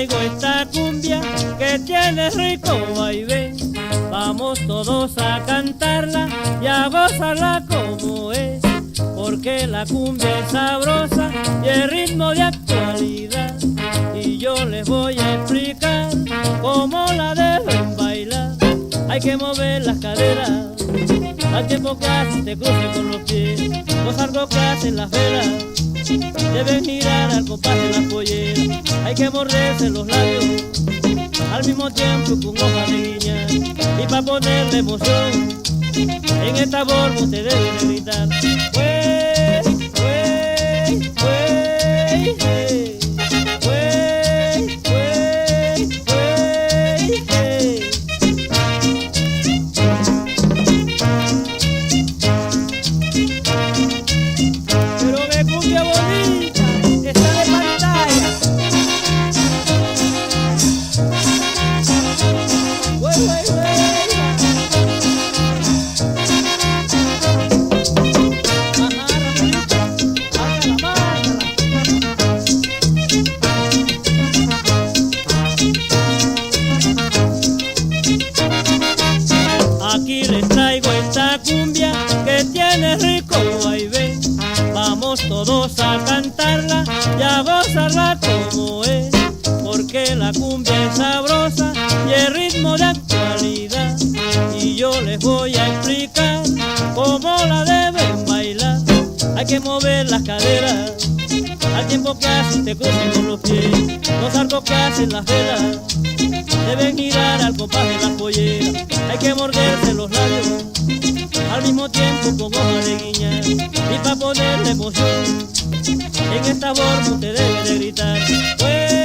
traigo esta cumbia que tiene rico vaivén. Vamos todos a cantarla y a gozarla como es, porque la cumbia es sabrosa y el ritmo de actualidad. Y yo les voy a explicar cómo la deben bailar. Hay que mover las caderas al tiempo que hace te cruce con los pies, gozar lo que hacen las velas. Deben girar al compás de las polleras, hay que morderse los labios al mismo tiempo con hoja de guiña. Y para ponerle emoción en esta forma usted debe de gritar: wey, wey, wey, hey. Wey, wey, wey, hey. Pero qué cumbia bonita, está de pantalla. Wey, wey, wey. Aquí les traigo esta cumbia que tiene rico vaivén. Vamos todos a cantarla y a gozarla como es, porque la cumbia es sabrosa y el ritmo de actualidad. Y yo les voy a explicar cómo la deben bailar. Hay que mover las caderas al tiempo que hacen te crucen con los pies, gozar lo que hacen las velas. Deben girar al compás de las polleras, hay que morderse los labios al mismo tiempo con hoja de guiña. Y para ponerle emoción en esta forma usted debe de gritar: wey,